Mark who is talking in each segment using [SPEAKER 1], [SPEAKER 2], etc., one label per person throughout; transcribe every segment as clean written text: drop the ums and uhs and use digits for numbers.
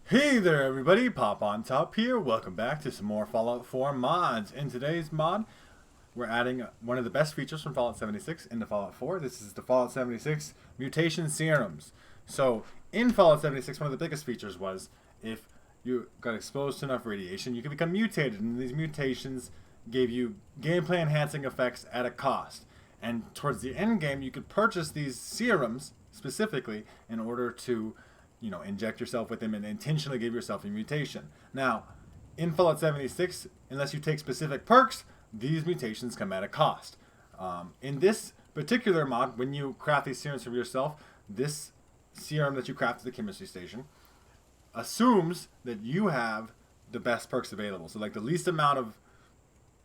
[SPEAKER 1] Hey there everybody, Pop on Top here. Welcome back to some more Fallout 4 mods. In today's mod, we're adding one of the best features from Fallout 76 into Fallout 4. This is the Fallout 76 Mutation Serums. So, in Fallout 76, one of the biggest features was if you got exposed to enough radiation, you could become mutated, and these mutations gave you gameplay enhancing effects at a cost. And towards the end game, you could purchase these serums specifically in order to inject yourself with them and intentionally give yourself a mutation. Now, in Fallout 76, unless you take specific perks, these mutations come at a cost. In this particular mod, when you craft these serums for yourself, this serum that you craft at the chemistry station assumes that you have the best perks available. So like the least amount of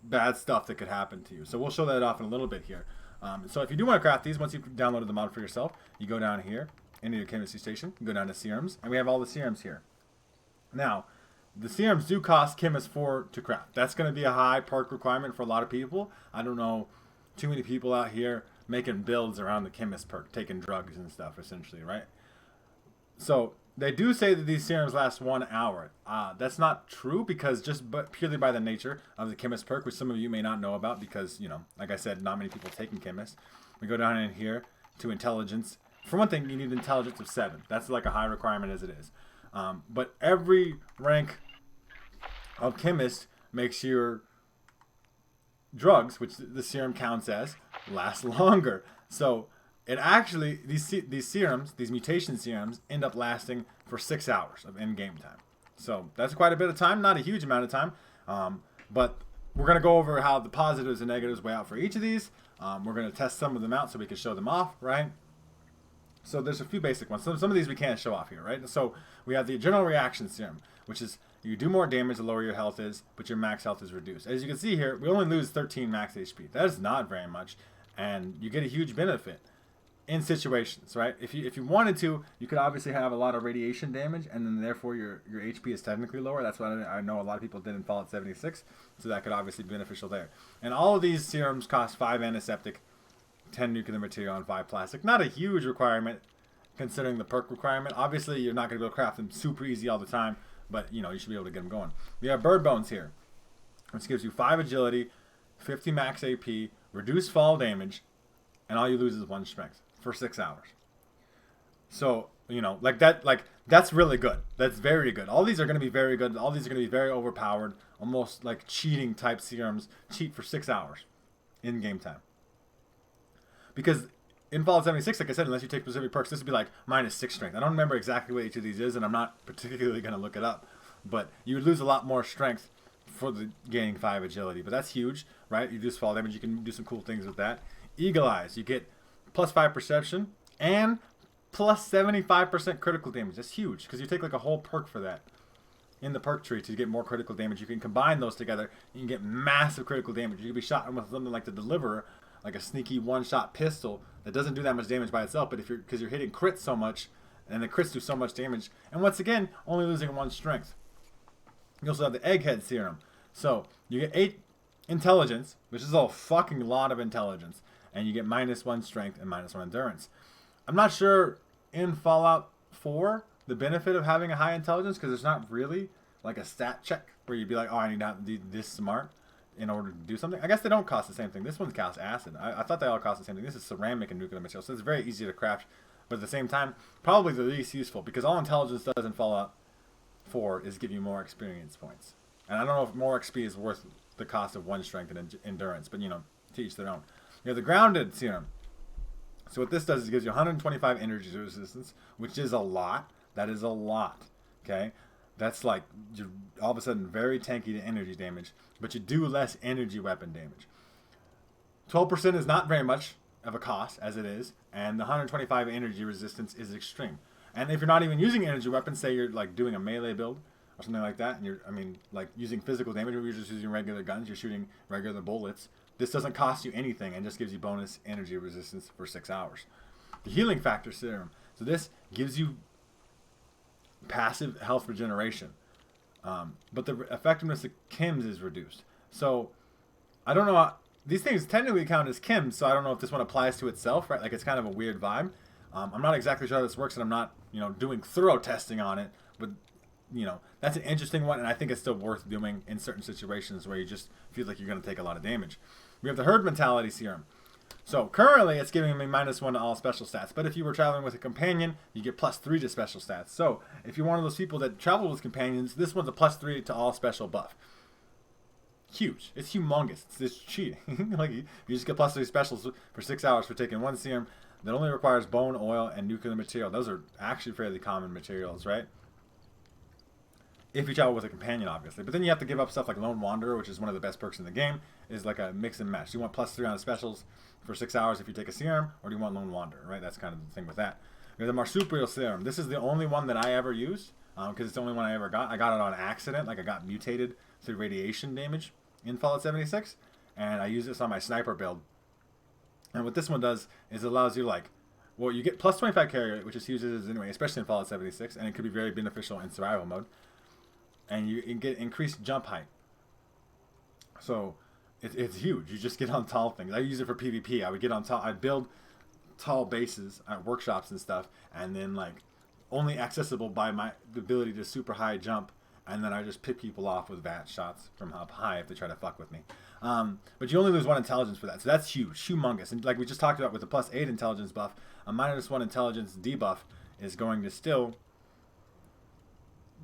[SPEAKER 1] bad stuff that could happen to you. So we'll show that off in a little bit here. So if you do want to craft these, once you've downloaded the mod for yourself, you go down here into your chemistry station, you go down to serums, and we have all the serums here. Now, the serums do cost chemist 4 to craft. That's going to be a high perk requirement for a lot of people. I don't know too many people out here making builds around the chemist perk, taking drugs and stuff, essentially, right? So they do say that these serums last 1 hour. That's not true because purely by the nature of the chemist perk, which some of you may not know about because, like I said, not many people taking chemist. We go down in here to intelligence. For one thing, you need intelligence of 7. That's like a high requirement as it is. But every rank of chemist makes your drugs, which the serum counts as, last longer. So it actually, these serums, these mutation serums, end up lasting for 6 hours of in-game time. So that's quite a bit of time, not a huge amount of time. But we're going to go over how the positives and negatives weigh out for each of these. We're going to test some of them out so we can show them off, right? So there's a few basic ones. Some of these we can't show off here, right? So we have the general reaction serum, which is you do more damage the lower your health is, but your max health is reduced. As you can see here, we only lose 13 max HP. That is not very much, and you get a huge benefit in situations, right? If you wanted to, you could obviously have a lot of radiation damage, and then therefore your HP is technically lower. That's what I know a lot of people did in Fallout 76, so that could obviously be beneficial there. And all of these serums cost 5 antiseptic, 10 nuclear material, and 5 plastic. Not a huge requirement considering the perk requirement. Obviously, you're not going to be able to craft them super easy all the time, but you should be able to get them going. We have bird bones here, which gives you 5 agility, 50 max AP, reduced fall damage, and all you lose is 1 strength for 6 hours. So, that's really good. That's very good. All these are going to be very good. All these are going to be very overpowered, almost like cheating type serums. Cheat for 6 hours in game time. Because in Fallout 76, like I said, unless you take specific perks, this would be like -6 strength. I don't remember exactly what each of these is, and I'm not particularly going to look it up. But you would lose a lot more strength for the gaining 5 agility. But that's huge, right? You reduce fall damage. You can do some cool things with that. Eagle Eyes. You get +5 perception and +75% critical damage. That's huge because you take like a whole perk for that in the perk tree to get more critical damage. You can combine those together. You can get massive critical damage. You can be shot with something like the Deliverer, like a sneaky one-shot pistol that doesn't do that much damage by itself, but because you're hitting crits so much, and the crits do so much damage, and once again, only losing 1 strength. You also have the Egghead Serum. So, you get 8 intelligence, which is a fucking lot of intelligence, and you get -1 strength and -1 endurance. I'm not sure in Fallout 4 the benefit of having a high intelligence, because there's not really like a stat check where you'd be like, oh, I need to be this smart in order to do something. I guess they don't cost the same thing. This one costs acid. I thought they all cost the same thing. This is ceramic and nuclear material, so it's very easy to craft, but at the same time, probably the least useful, because all intelligence does in Fallout 4 is give you more experience points. And I don't know if more XP is worth the cost of 1 strength and endurance, but to each their own. You have the grounded serum. So what this does is it gives you 125 energy resistance, which is a lot. That is a lot, okay? That's like you're all of a sudden very tanky to energy damage, but you do less energy weapon damage. 12% is not very much of a cost as it is, and the 125 energy resistance is extreme. And if you're not even using energy weapons, say you're like doing a melee build or something like that, and you're like using physical damage, or you're just using regular guns, you're shooting regular bullets, this doesn't cost you anything and just gives you bonus energy resistance for 6 hours. The healing factor serum. So this gives you passive health regeneration, but the effectiveness of chems is reduced. So I don't know, these things technically count as chems, so I don't know if this one applies to itself, right? Like it's kind of a weird vibe. I'm not exactly sure how this works, and I'm not doing thorough testing on it, but you know, that's an interesting one, and I think it's still worth doing in certain situations where you just feel like you're going to take a lot of damage. We have the Herd Mentality Serum. So currently it's giving me -1 to all special stats, but if you were traveling with a companion, you get +3 to special stats. So if you're one of those people that travel with companions, this one's a +3 to all special buff. Huge. It's humongous. It's cheating. Like you just get +3 specials for 6 hours for taking one serum that only requires bone, oil, and nuclear material. Those are actually fairly common materials, right? If you travel with a companion, obviously. But then you have to give up stuff like Lone Wanderer, which is one of the best perks in the game, is like a mix and match. Do you want +3 on the specials for 6 hours if you take a serum, or do you want Lone Wanderer, right? That's kind of the thing with that. We have the Marsupial Serum. This is the only one that I ever used, because it's the only one I ever got. I got it on accident, like I got mutated through radiation damage in Fallout 76, and I use this on my sniper build. And what this one does is it allows you, like, well, you get +25 carry rate, which is huge anyway, especially in Fallout 76, and it could be very beneficial in survival mode. And you get increased jump height. So it's huge. You just get on tall things. I use it for PvP. I would get on tall. I'd build tall bases at workshops and stuff, and then like only accessible by my ability to super high jump, and then I just pick people off with VAT shots from up high if they try to fuck with me. But you only lose 1 intelligence for that, so that's huge, humongous. And like we just talked about with the +8 intelligence buff, a -1 intelligence debuff is going to still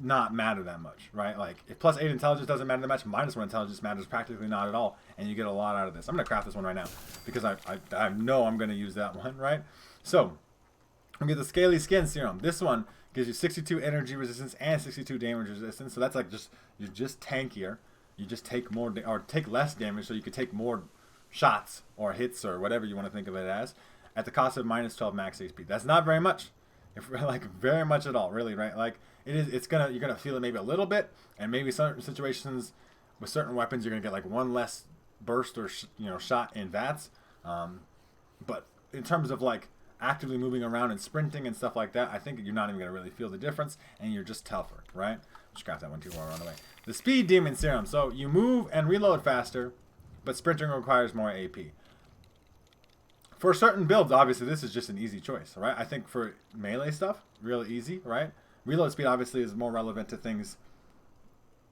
[SPEAKER 1] not matter that much, right? Like if +8 intelligence doesn't matter that much, -1 intelligence matters practically not at all, and you get a lot out of this. I'm gonna craft this one right now because I know I'm gonna use that one, right? So we get the Scaly Skin Serum. This one gives you 62 energy resistance and 62 damage resistance. So that's like you're just tankier. You just take more or take less damage, so you could take more shots or hits or whatever you want to think of it as, at the cost of -12 max HP. That's not very much, if like very much at all, really, right? Like you're gonna feel it maybe a little bit, and maybe certain situations with certain weapons you're gonna get like 1 less burst or shot in VATS. But in terms of like actively moving around and sprinting and stuff like that, I think you're not even gonna really feel the difference, and you're just tougher, right? Just grab that one too while I run away. The Speed Demon Serum. So you move and reload faster, but sprinting requires more AP. For certain builds, obviously, this is just an easy choice, right? I think for melee stuff, really easy, right? Reload speed, obviously, is more relevant to things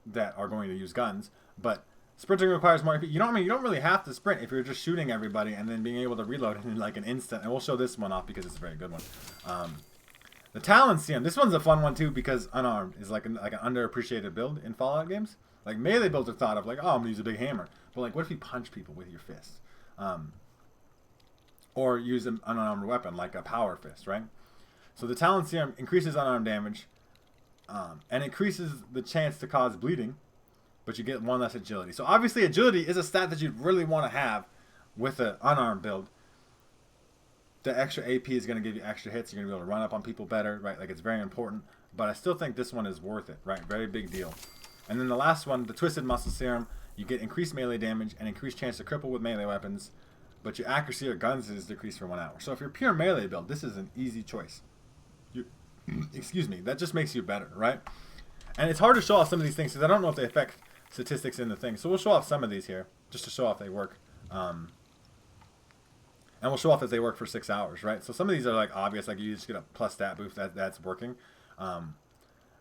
[SPEAKER 1] that are going to use guns, but sprinting requires more AP. You don't really have to sprint if you're just shooting everybody and then being able to reload in like an instant. And we'll show this one off because it's a very good one. The Talon Serum. This one's a fun one too because unarmed is like an underappreciated build in Fallout games. Like melee builds are thought of like, oh, I'm gonna use a big hammer, but like, what if you punch people with your fists? Or use an unarmed weapon like a power fist, right? So the Talon Serum increases unarmed damage and increases the chance to cause bleeding, but you get 1 less agility. So obviously agility is a stat that you'd really want to have with an unarmed build. The extra AP is going to give you extra hits. You're going to be able to run up on people better, right? Like it's very important, but I still think this one is worth it, right? Very big deal. And then the last one, the Twisted Muscle Serum, you get increased melee damage and increased chance to cripple with melee weapons, but your accuracy of guns is decreased for 1 hour. So if you're pure melee build, this is an easy choice. Excuse me, that just makes you better, right? And it's hard to show off some of these things because I don't know if they affect statistics in the thing. So we'll show off some of these here just to show off they work. And we'll show off that they work for 6 hours, right? So some of these are like obvious, like you just get a plus stat boost that's working,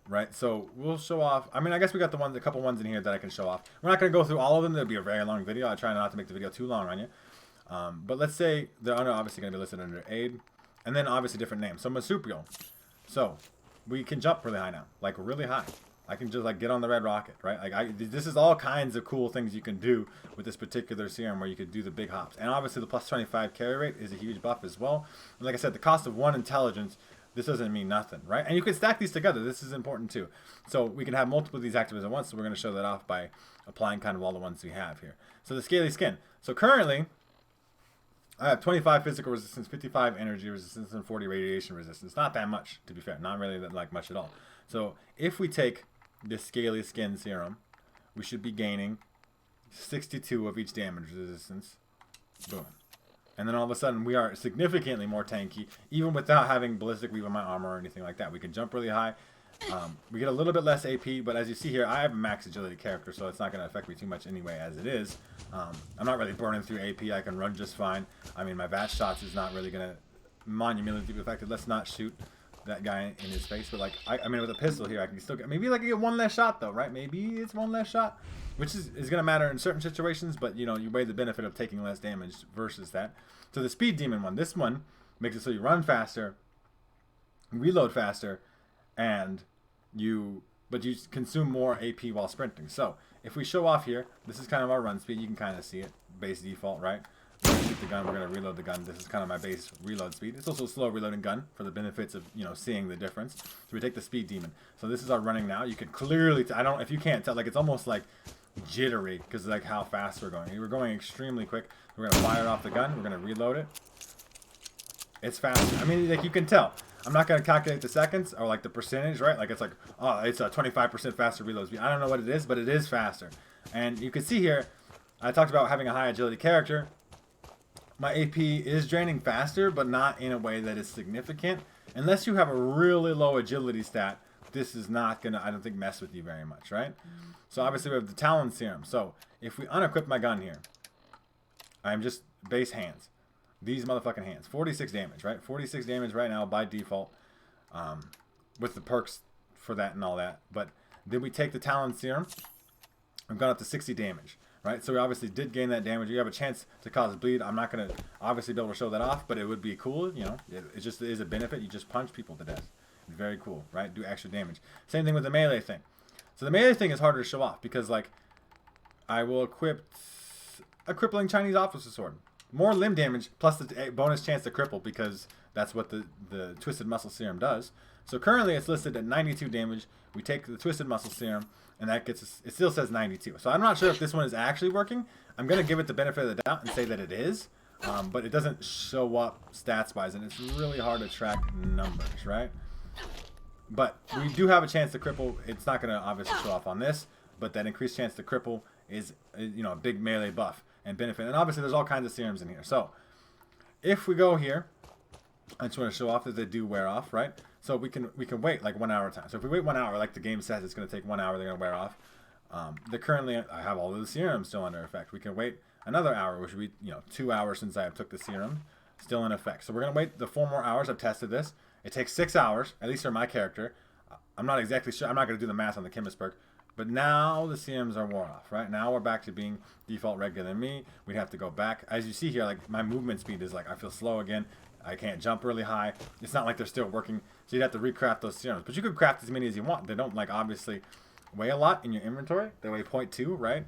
[SPEAKER 1] right? So we'll show off. I mean, I guess we got a couple ones in here that I can show off. We're not going to go through all of them. There'll be a very long video. I try not to make the video too long on you. But let's say they're obviously going to be listed under aid, and then obviously different names. So marsupial. So we can jump really high now, like really high. I can just like get on the red rocket, right? Like this is all kinds of cool things you can do with this particular serum where you could do the big hops. And obviously the +25 carry rate is a huge buff as well. And like I said, the cost of 1 intelligence, this doesn't mean nothing, right? And you can stack these together. This is important too. So we can have multiple of these actives at once. So we're going to show that off by applying kind of all the ones we have here. So the Scaly Skin. So currently, I have 25 physical resistance, 55 energy resistance, and 40 radiation resistance. Not that much, to be fair. Not really that like much at all. So if we take this Scaly Skin Serum, we should be gaining 62 of each damage resistance. Boom. And then all of a sudden, we are significantly more tanky, even without having Ballistic Weave on my armor or anything like that. We can jump really high. We get a little bit less AP, but as you see here, I have a max agility character, so it's not going to affect me too much anyway as it is. I'm not really burning through AP. I can run just fine. I mean, my VAT shots is not really going to monumentally be affected. Let's not shoot. that guy in his face. But like, I mean, with a pistol here, I can still get, maybe like I get one less shot though, right? Maybe it's one less shot, which is going to matter in certain situations. But you know, you weigh the benefit of taking less damage versus that. So the speed demon one, this one makes it so you run faster, reload faster, and you consume more AP while sprinting. So if we show off here, this is kind of our run speed. You can kind of see it, base default, right? Shoot the gun, we're going to reload the gun. This is kind of my base reload speed. It's also a slow reloading gun for the benefits of, you know, seeing the difference. So we take the speed demon. So this is our running now. You can clearly, if you can't tell, like it's almost like jittery because like how fast we're going. We're going extremely quick. We're going to fire off the gun. We're going to reload it. It's fast. I mean, like you can tell. I'm not going to calculate the seconds or like the percentage, right? Like it's like, oh, it's a 25% faster reload speed. I don't know what it is, but it is faster. And you can see here, I talked about having a high agility character. My AP is draining faster, but not in a way that is significant. Unless you have a really low agility stat, this is not going to, I don't think, mess with you very much, right? So obviously we have the Talon Serum. So if we unequip my gun here, I'm just base hands. These motherfucking hands. 46 damage, right? 46 damage right now by default with the perks for that and all that. But then we take the Talon Serum. I've got up to 60 damage. Right, so we obviously did gain that damage. You have a chance to cause bleed. I'm not going to obviously be able to show that off, but it would be cool, you know. It just is a benefit. You just punch people to death. It's very cool, right? Do extra damage. Same thing with the melee thing. So the melee thing is harder to show off because, like, I will equip a crippling Chinese officer sword. More limb damage plus the bonus chance to cripple because that's what the Twisted Muscle Serum does. So currently it's listed at 92 damage. We take the Twisted Muscle Serum, and that gets us, it still says 92. So I'm not sure if this one is actually working. I'm going to give it the benefit of the doubt and say that it is. But it doesn't show up stats-wise, and it's really hard to track numbers, right? But we do have a chance to cripple. It's not going to obviously show off on this, but that increased chance to cripple is, you know, a big melee buff and benefit. And obviously there's all kinds of serums in here. So if we go here, I just want to show off that they do wear off, right? So we can wait like 1 hour time. So if we wait 1 hour, like the game says, it's going to take 1 hour. They're going to wear off. They're currently, I have all of the serums still under effect. We can wait another hour, which would be 2 hours since I took the serum, still in effect. So we're going to wait the 4 more hours. I've tested this. It takes 6 hours, at least for my character. I'm not exactly sure. I'm not going to do the math on the chemist perk. But now the serums are worn off, right? Now we're back to being default regular me. We'd have to go back. As you see here, like my movement speed is like, I feel slow again. I can't jump really high. It's not like they're still working. So you'd have to recraft those serums. But you could craft as many as you want. They don't like obviously weigh a lot in your inventory. They weigh 0.2, right?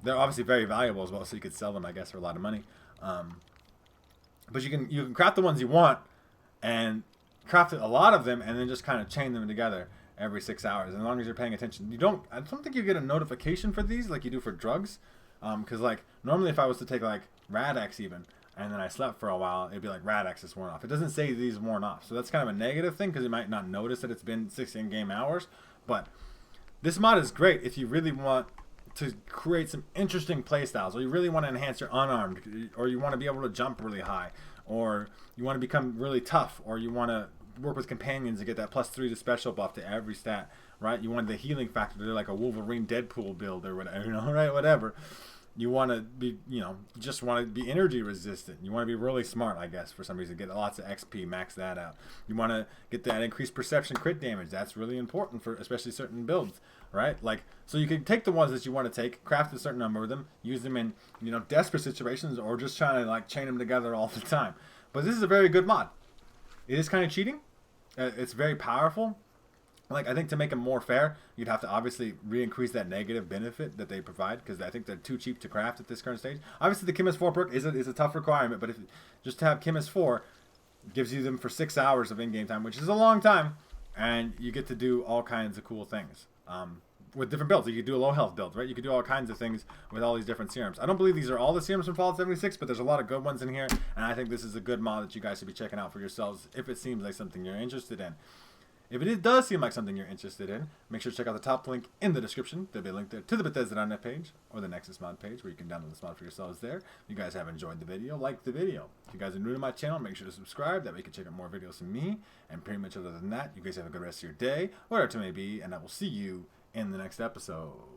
[SPEAKER 1] They're obviously very valuable as well, so you could sell them, I guess, for a lot of money. But you can craft the ones you want and craft a lot of them and then just kind of chain them together every 6 hours. And as long as you're paying attention, I don't think you get a notification for these like you do for drugs. Because like normally if I was to take like Rad-X even, and then I slept for a while, it'd be like Rad-X is worn off. It doesn't say these worn off. So that's kind of a negative thing because you might not notice that it's been 6 in-game hours. But this mod is great if you really want to create some interesting playstyles, or you really want to enhance your unarmed, or you want to be able to jump really high, or you want to become really tough, or you want to work with companions to get that +3 to special buff to every stat, right? You want the healing factor to do like a Wolverine Deadpool build or whatever, right? Whatever. You want to be, just want to be energy resistant. You want to be really smart, I guess, for some reason. Get lots of XP, max that out. You want to get that increased perception crit damage. That's really important for especially certain builds, right? Like, so you can take the ones that you want to take, craft a certain number of them, use them in, desperate situations, or just trying to like chain them together all the time. But this is a very good mod. It is kind of cheating. It's very powerful. Like, I think to make them more fair, you'd have to obviously re-increase that negative benefit that they provide, because I think they're too cheap to craft at this current stage. Obviously, the Chemist 4 perk is a tough requirement, but if just to have Chemist 4 gives you them for 6 hours of in-game time, which is a long time, and you get to do all kinds of cool things with different builds. You could do a low-health build, right? You could do all kinds of things with all these different serums. I don't believe these are all the serums from Fallout 76, but there's a lot of good ones in here, and I think this is a good mod that you guys should be checking out for yourselves if it seems like something you're interested in. If it does seem like something you're interested in, make sure to check out the top link in the description. There'll be a link there to the Bethesda.net page or the Nexus mod page where you can download this mod for yourselves there. If you guys have enjoyed the video, like the video. If you guys are new to my channel, make sure to subscribe. That way you can check out more videos from me. And pretty much other than that, you guys have a good rest of your day, whatever it may be, and I will see you in the next episode.